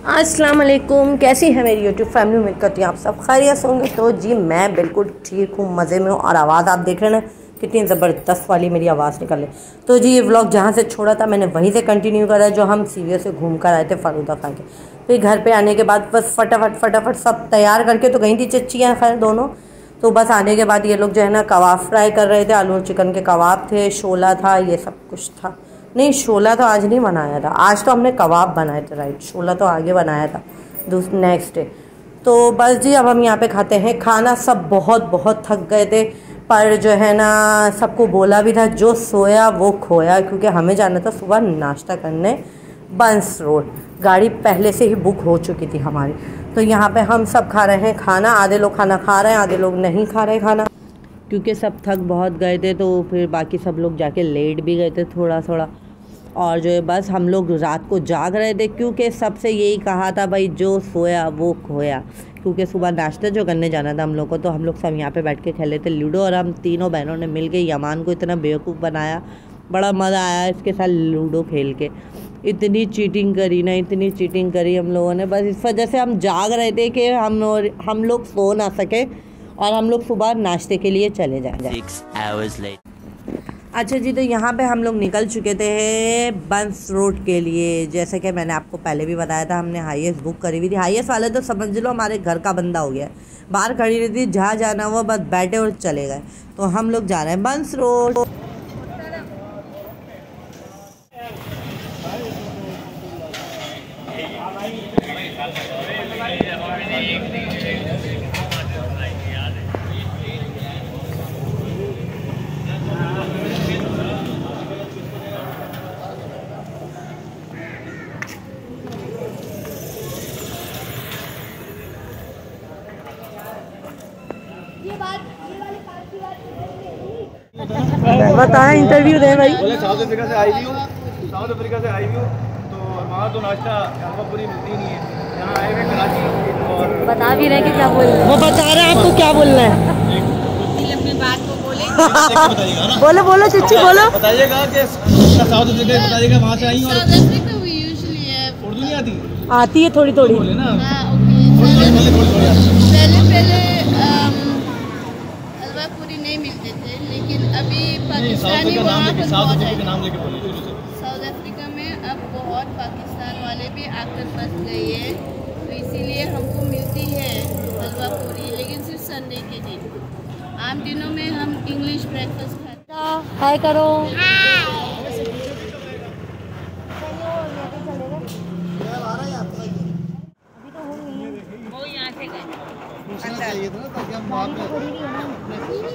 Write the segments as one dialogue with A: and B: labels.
A: अस्सलाम वालेकुम, कैसी है मेरी यूट्यूब फैमिली। उम्मीद करती हूँ आप सब खैरियत होंगे। तो जी मैं बिल्कुल ठीक हूँ, मज़े में हूँ। और आवाज़ आप देख रहे हैं ना कितनी ज़बरदस्त वाली मेरी आवाज़ निकल रही। तो जी ये व्लॉग जहाँ से छोड़ा था मैंने वहीं से कंटिन्यू करा, जो हम सीविया से घूम कर आए थे फालूदा खा के। फिर घर पर आने के बाद बस फटाफट सब तैयार करके तो गई थी चच्चियाँ खैर दोनों। तो बस आने के बाद ये लोग जो है ना कबाब फ्राई कर रहे थे, आलू और चिकन के कबाब थे, शोला था, ये सब कुछ था। नहीं शोला तो आज नहीं बनाया था, आज तो हमने कबाब बनाए थे, राइट। शोला तो आगे बनाया था नेक्स्ट डे। तो बस जी अब हम यहाँ पे खाते हैं खाना। सब बहुत थक गए थे, पर जो है ना सबको बोला भी था, जो सोया वो खोया, क्योंकि हमें जाना था सुबह नाश्ता करने बंस रोड। गाड़ी पहले से ही बुक हो चुकी थी हमारी। तो यहाँ पे हम सब खा रहे हैं खाना। आधे लोग खाना खा रहे हैं, आधे लोग नहीं खा रहे खाना, क्योंकि सब थक बहुत गए थे। तो फिर बाकी सब लोग जाके लेट भी गए थे थोड़ा थोड़ा। और जो है बस हम लोग रात को जाग रहे थे, क्योंकि सबसे यही कहा था भाई जो सोया वो खोया, क्योंकि सुबह नाश्ता जो करने जाना था हम लोग को। तो हम लोग सब यहाँ पे बैठ के खेले थे लूडो, और हम तीनों बहनों ने मिल के यमान को इतना बेवकूफ़ बनाया, बड़ा मज़ा आया इसके साथ लूडो खेल के। इतनी चीटिंग करी ना, इतनी चीटिंग करी हम लोगों ने। बस इस वजह से हम जाग रहे थे कि हम लोग सो ना सके और हम लोग सुबह नाश्ते के लिए चले जाएँ। अच्छा जी, तो यहाँ पे हम लोग निकल चुके थे बंस रोड के लिए। जैसे कि मैंने आपको पहले भी बताया था, हमने हाईएस्ट बुक करी हुई थी। हाईएस्ट वाले तो समझ लो हमारे घर का बंदा हो गया, बाहर खड़ी रहती थी, जहाँ जाना हुआ बस बैठे और चले गए। तो हम लोग जा रहे हैं बंस रोड। बताएं, इंटरव्यू दे भाई।
B: साउथ अफ्रीका से आई हुई हूँ, तो वहाँ तो नाश्ता हलवा पूरी मिलती नहीं है। यहाँ आए हुए कराची और
A: बता भी रहे कि क्या बोल रहे हैं, वो बता रहे हैं आपको क्या बोलना है। अपनी बात को बोले बोलो चिच्ची बोलो,
B: बताइएगा कि साउथ अफ्रीका बताइएगा वहाँ से आई और उर्दू नहीं आती?
A: आती है थोड़ी थोड़ी।
B: बोले ना
C: पहले हलवा पूरी नहीं मिलते थे, लेकिन अभी पाकिस्तानी वहाँ पर बहुत है। साउथ अफ्रीका में अब बहुत पाकिस्तान वाले भी आकर फंस गए हैं, तो इसीलिए हमको मिलती है हलवा पूरी, लेकिन सिर्फ संडे के दिन। आम दिनों में हम इंग्लिश ब्रेकफास्ट खाते।
A: हाय करो।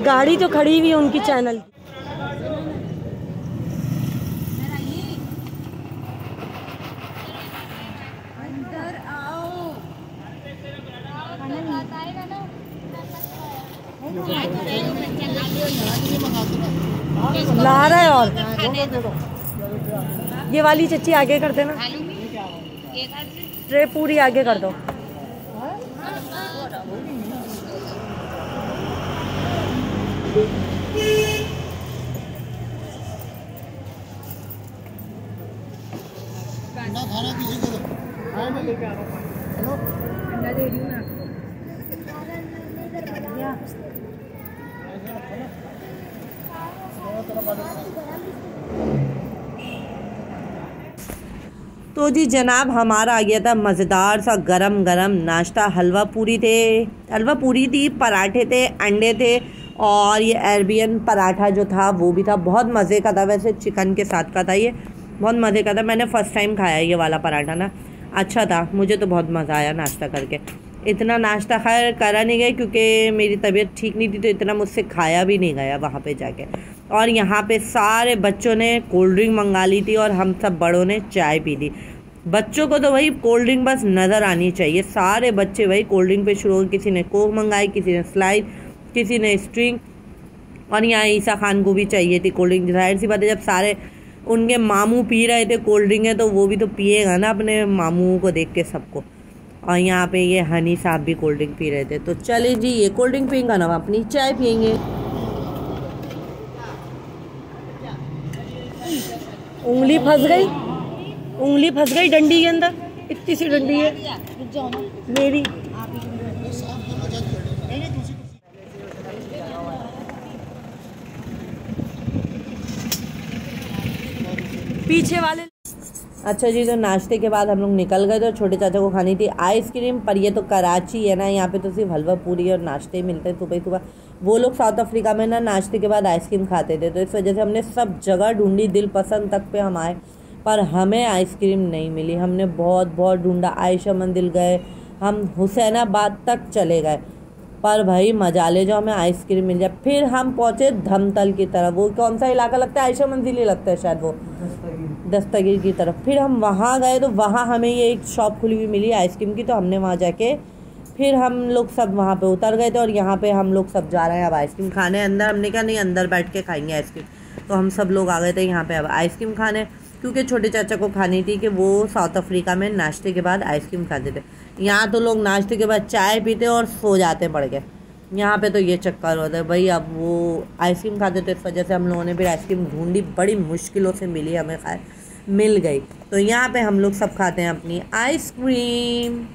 A: गाड़ी तो खड़ी हुई है उनकी चैनल की।
C: अंदर आओ,
A: ला रहा है। और ये वाली चच्ची आगे कर देना, ट्रे पूरी आगे कर दो।
B: ना खाना किसी को मैं लेके आ रहा हूँ। हेलो अंडा दे रही हूँ ना।
A: तो जी जनाब हमारा आ गया था मज़ेदार सा गरम गरम नाश्ता। हलवा पूरी थी, पराठे थे, अंडे थे, और ये अरबियन पराठा जो था वो भी था। बहुत मज़े का था, वैसे चिकन के साथ का था, ये बहुत मज़े का था। मैंने फ़र्स्ट टाइम खाया ये वाला पराठा ना, अच्छा था, मुझे तो बहुत मज़ा आया नाश्ता करके। इतना नाश्ता खैर करा नहीं गया क्योंकि मेरी तबीयत ठीक नहीं थी, तो इतना मुझसे खाया भी नहीं गया वहाँ पे जाके। और यहाँ पे सारे बच्चों ने कोल्ड ड्रिंक मंगा ली थी और हम सब बड़ों ने चाय पी ली। बच्चों को तो वही कोल्ड ड्रिंक बस नज़र आनी चाहिए। सारे बच्चे वही कोल्ड ड्रिंक पे शुरू हो, किसी ने कोक मंगाई, किसी ने स्लाइड, किसी ने स्ट्रिंग। और यहाँ ईसा खान को भी चाहिए थी कोल्ड ड्रिंक। जाहिर सी बात है, जब सारे उनके मामू पी रहे थे कोल्ड ड्रिंक है, तो वो भी तो पिएगा ना अपने मामूओं को देख के सबको। और यहाँ पे ये हनी साहब भी कोल्ड ड्रिंक पी रहे थे। तो चले जी, ये कोल्ड ड्रिंक पियेंगे ना, अपनी चाय पियेंगे। उंगली फंस गई डंडी के अंदर। इतनी सी डंडी है मेरी। पीछे वाले। अच्छा जी, तो नाश्ते के बाद हम लोग निकल गए। तो छोटे चाचा को खानी थी आइसक्रीम, पर ये तो कराची है ना, यहाँ पे तो सिर्फ हलवा पूरी और नाश्ते मिलते हैं सुबह सुबह। वो लोग साउथ अफ्रीका में ना नाश्ते के बाद आइसक्रीम खाते थे, तो इस वजह से हमने सब जगह ढूंढी, दिल पसंद तक पे हम आए, पर हमें आइसक्रीम नहीं मिली। हमने बहुत बहुत ढूंढा, आयशा मंदिर गए, हम हुसैनाबाद तक चले गए, पर भाई मजा ले जो हमें आइसक्रीम मिल जाए। फिर हम पहुँचे धमतल की तरफ। वो कौन सा इलाका लगता है? आयशा मंजिल ही लगता है शायद, वो दस्तगीर की तरफ। फिर हम वहाँ गए तो वहाँ हमें ये एक शॉप खुली हुई मिली आइसक्रीम की, तो हमने वहाँ जाके फिर हम लोग सब वहाँ पे उतर गए थे। और यहाँ पे हम लोग सब जा रहे हैं अब आइसक्रीम खाने अंदर। हमने कहा नहीं, अंदर बैठ के खाएंगे आइसक्रीम, तो हम सब लोग आ गए थे यहाँ पे अब आइसक्रीम खाने, क्योंकि छोटे चाचा को खानी थी कि वो साउथ अफ्रीका में नाश्ते के बाद आइसक्रीम खाते थे। यहाँ तो लोग नाश्ते के बाद चाय पीते और सो जाते पड़ गए, यहाँ पे तो ये चक्कर होता है भाई। अब वो आइसक्रीम खाते थे, इस वजह से हम लोगों ने फिर आइसक्रीम ढूंढी, बड़ी मुश्किलों से मिली, हमें मिल गई। तो यहाँ पे हम लोग सब खाते हैं अपनी आइसक्रीम।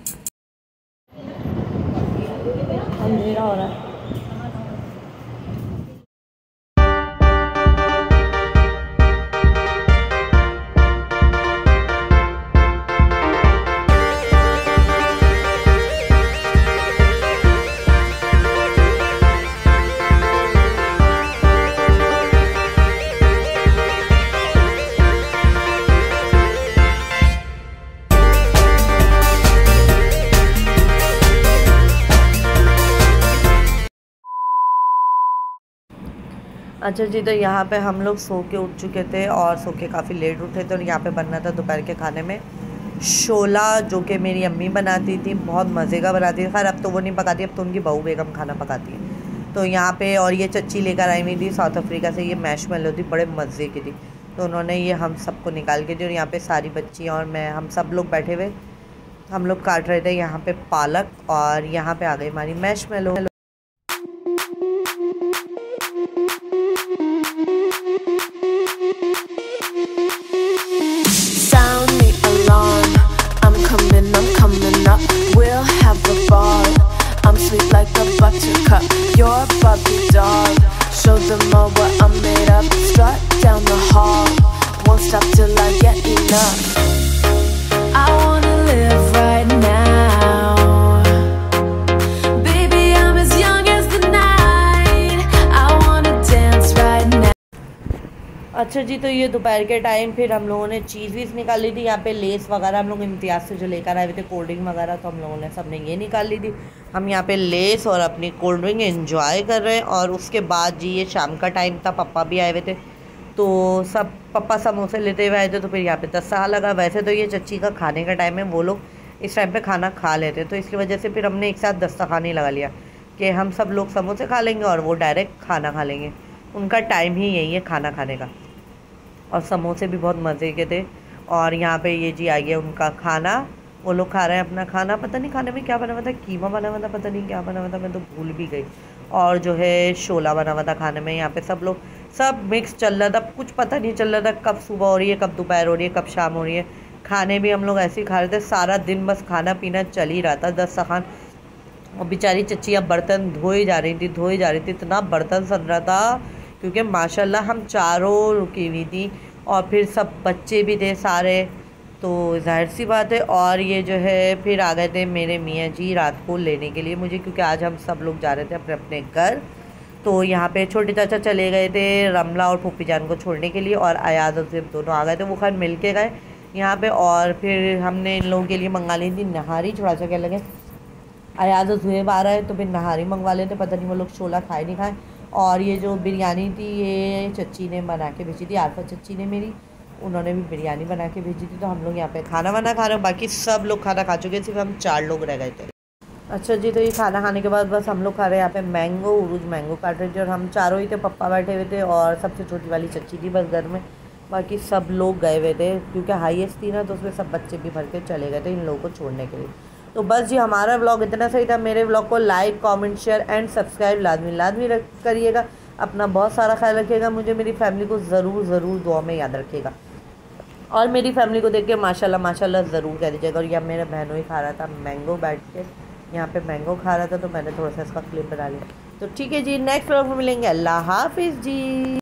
A: अंधेरा हो रहा है। अच्छा जी, तो यहाँ पे हम लोग सो के उठ चुके थे और सो के काफ़ी लेट उठे थे। और यहाँ पे बनना था दोपहर के खाने में शोला, जो कि मेरी अम्मी बनाती थी, बहुत मज़े का बनाती थी। खैर अब तो वो नहीं पकाती, अब तो उनकी बहू बेगम खाना पकाती है। तो यहाँ पे और ये चच्ची लेकर आई हुई थी साउथ अफ्रीका से, ये मैशमेलो थी, बड़े मज़े की थी। तो उन्होंने ये हम सबको निकाल के दी। और यहाँ पर सारी बच्चियाँ और मैं, हम सब लोग बैठे हुए, हम लोग काट रहे थे यहाँ पर पालक, और यहाँ पर आ गई हमारी मैशमेलो।
D: Buttercup, you're Barbie doll. Show them all what I'm made of. Strut down the hall, won't stop till I get enough. I wanna live right now. Baby, I'm as young as the night. I wanna dance right now.
A: अच्छा जी, तो ये दोपहर के time फिर हम लोगों ने चीज़ Vs निकाली थी। यहाँ पे लेस वगैरह हम लोग इम्तियाज़ से जो लेकर आए थे, कोल्ड ड्रिंक वगैरह, तो हम लोगों ने सब ने ये निकाल ली थी। हम यहाँ पे लेस और अपनी कोल्ड ड्रिंक एंजॉय कर रहे हैं। और उसके बाद जी ये शाम का टाइम था, पापा भी आए हुए थे, तो सब पापा समोसे लेते हुए आए थे। तो फिर यहाँ पे दस्तरखान लगा। वैसे तो ये चच्ची का खाने का टाइम है, वो लोग इस टाइम पे खाना खा लेते, तो इसकी वजह से फिर हमने एक साथ दस्तरखान ही लगा लिया कि हम सब लोग समोसे खा लेंगे और वो डायरेक्ट खाना खा लेंगे। उनका टाइम ही यही है खाना खाने का। और समोसे भी बहुत मज़े के थे। और यहाँ पे ये जी आ गया उनका खाना, वो लोग खा रहे हैं अपना खाना। पता नहीं खाने में क्या बना हुआ था, कीमा बना हुआ था, पता नहीं क्या बना हुआ था, मैं तो भूल भी गई। और जो है शोला बना हुआ था खाने में। यहाँ पे सब लोग सब मिक्स चल रहा था, कुछ पता नहीं चल रहा था कब सुबह हो रही है, कब दोपहर हो रही है, कब शाम हो रही है। खाने भी हम लोग ऐसे ही खा रहे थे, सारा दिन बस खाना पीना चल ही रहा था दस्तरखान। और बेचारी चच्चियाँ बर्तन धोई जा रही थी, इतना बर्तन सन रहा था, क्योंकि माशाल्लाह हम चारों रुकी हुई थी और फिर सब बच्चे भी थे सारे, तो जाहिर सी बात है। और ये जो है फिर आ गए थे मेरे मियाँ जी रात को लेने के लिए मुझे, क्योंकि आज हम सब लोग जा रहे थे अपने अपने घर। तो यहाँ पे छोटे चाचा चले गए थे रमला और फूफी जान को छोड़ने के लिए, और अयाज और सिर्फ दोनों आ गए थे, वो खैर मिल के गए यहाँ पे। और फिर हमने इन लोगों के लिए मंगा ली थी नहारी, थोड़ा सा क्या लगे अयाज और जुएब आ रहा है, तो फिर नहारी मंगवा लेते, पता नहीं वो लोग शोला खाए नहीं खाए। और ये जो बिरयानी थी ये चच्ची ने बना के भेजी थी, आरफा चच्ची ने मेरी, उन्होंने भी बिरयानी बना के भेजी थी। तो हम लोग यहाँ पे खाना वाना खा रहे हैं, बाकी सब लोग खाना खा चुके, सिर्फ हम 4 लोग रह गए थे। अच्छा जी, तो ये खाना खाने के बाद बस हम लोग खा रहे हैं यहाँ पे मैंगो, उरूज मैंगो काट रहे थे, और हम चारों ही थे, पप्पा बैठे हुए थे और सबसे छोटी वाली चच्ची थी बस घर में, बाकी सब लोग गए हुए थे, क्योंकि हाईएस्ट थी ना, तो उसमें सब बच्चे भी भर के चले गए थे इन लोगों को छोड़ने के लिए। तो बस जी हमारा व्लॉग इतना सही था। मेरे व्लॉग को like, comment, share and subscribe लाजमी करिएगा। अपना बहुत सारा ख्याल रखिएगा, मुझे मेरी फैमिली को ज़रूर दुआ में याद रखिएगा। और मेरी फैमिली को देख के माशाल्लाह माशाल्लाह ज़रूर कह दीजिएगा। और यह मेरा बहनों ही खा रहा था मैंगो, बैठ के यहाँ पे मैंगो खा रहा था, तो मैंने थोड़ा सा इसका क्लिप बना लिया। तो ठीक है जी, नेक्स्ट व्लॉग में मिलेंगे। अल्लाह हाफिज़ जी।